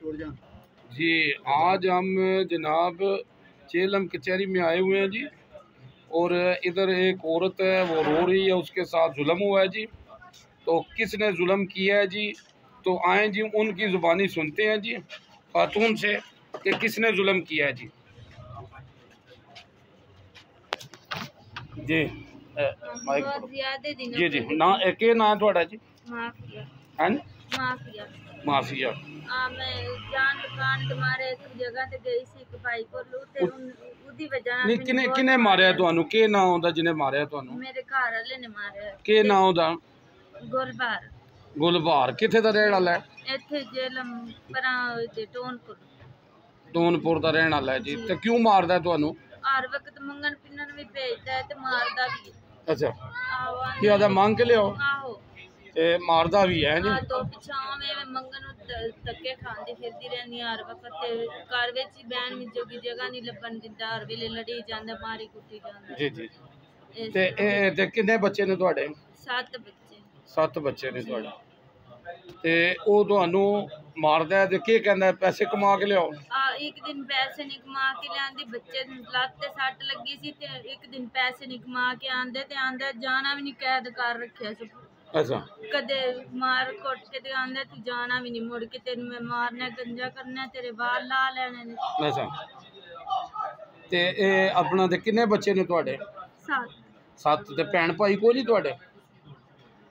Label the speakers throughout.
Speaker 1: जी आज हम जनाब चेलम कचहरी में आए हुए हैं जी, और इधर एक औरत है वो रो रही है, उसके साथ जुल्म हुआ है जी। तो किसने जुल्म किया है जी, तो आए जी उनकी ज़ुबानी सुनते हैं जी खातून से कि किसने जुल्म किया है जी। जी जी जी ना के ना है थोड़ा जी हैं माफिया नहीं किने किने मारिया तुहानू के ना होंदा जिन्हें मारिया तुहानू
Speaker 2: मेरे घर वाले ने मारिया
Speaker 1: के ना होंदा
Speaker 2: गुलबार
Speaker 1: गुलबार किथे दा रहने वाला है
Speaker 2: इत्थे जेलम परा ते
Speaker 1: टोनपुर दा रहने वाला है जी। ते क्यों मारदा है तुहानू
Speaker 2: हर वक्त मंगन पिन्नन भी भेजदा है ते मारदा भी
Speaker 1: अच्छा क्या आदा मांग के लियो
Speaker 2: आहो
Speaker 1: ते मारदा भी है जी।
Speaker 2: तो पिछां में मंगन धक्के खांदी फिरदी रहंदी हर वक्त ते घर विच ही बहन में जोगी जगह नहीं लब्बन दिंदा हर वेले लड़ी जांदा मारी कुट्टी जांदा
Speaker 1: जी जी ते किन्ने बच्चे ने तुहाडे 7 बच्चे ने तुहाडे ते ओ तुहानू मारदा है ते के कहंदा है पैसे कमा के लियाओ
Speaker 2: एक दिन पैसे नहीं कमा के लियांदी बच्चे लत्त ते सट लगी सी ते एक दिन पैसे नहीं कमा के आंदे ते आंदा जाना भी नहीं कैद कर रखिया सी
Speaker 1: अच्छा
Speaker 2: कदे मार कुट के ते आंदे तू जाना भी नहीं मुड़ के तेन मैं मारना गंजा करना तेरे बाल ला लेने ने
Speaker 1: अच्छा ते अपना ते किन्ने बच्चे ने तुहाडे 7 ते भैन भाई कोई नहीं तुहाडे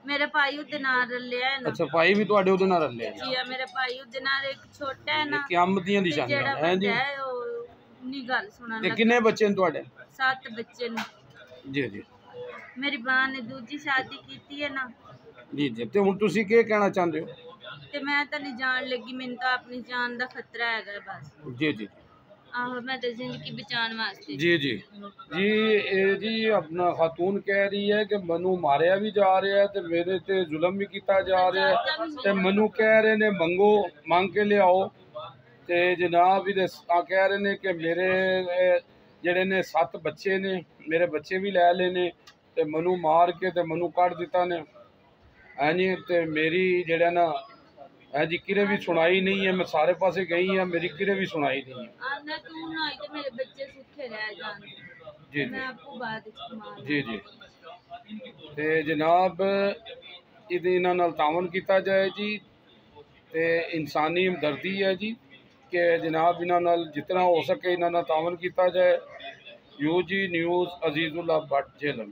Speaker 2: मेरे भाई उदे नाल रलिया है ना।
Speaker 1: अच्छा भाई भी तुहाडे उदे नाल रलिया
Speaker 2: जी मेरे भाई उदे नाल एक छोटा है ना
Speaker 1: क़यामत दी निशानी है जी
Speaker 2: नी गल सुनन
Speaker 1: ते किन्ने बच्चे ने तुहाडे
Speaker 2: 7 बच्चे ने
Speaker 1: जी जी
Speaker 2: मेरी मां ने दूजी शादी की है ना
Speaker 1: जी जी ते हुण तुसी के कहना चाहते हो
Speaker 2: ते मैं तो नहीं जान लगी मैंने तो अपनी जान दा खतरा है बस
Speaker 1: जी जी
Speaker 2: आहो मैं तो जिंदगी बचाने वास्ते
Speaker 1: जी जी जी अपना खातून कह रही है कि मनु मारिया भी जा रहा है ते मेरे ते जुल्म भी किया जा रहा है ते मनु कह रहे ने मंगो मांग के ले आओ ते जनाब इहदे कह रहे ने कि मेरे जेड़े ने 7 बच्चे ने मेरे बच्चे भी लै लेने ते मनु मार के ते मनु कट दिता ने है जी। ते मेरी जेड़ा ना है जी किरे भी सुनाई नहीं है, मैं सारे पासे गई है मेरी किरे भी सुनाई नहीं है जी जी जी ते जनाब इहदे नाल तावन किया जाए जी ते इंसानी हमदर्दी है जी कि जनाब इन्हां नाल जितना हो सके इन्हां नाल तावन किया जाए। UG News Azizullah Bhat Jhelum.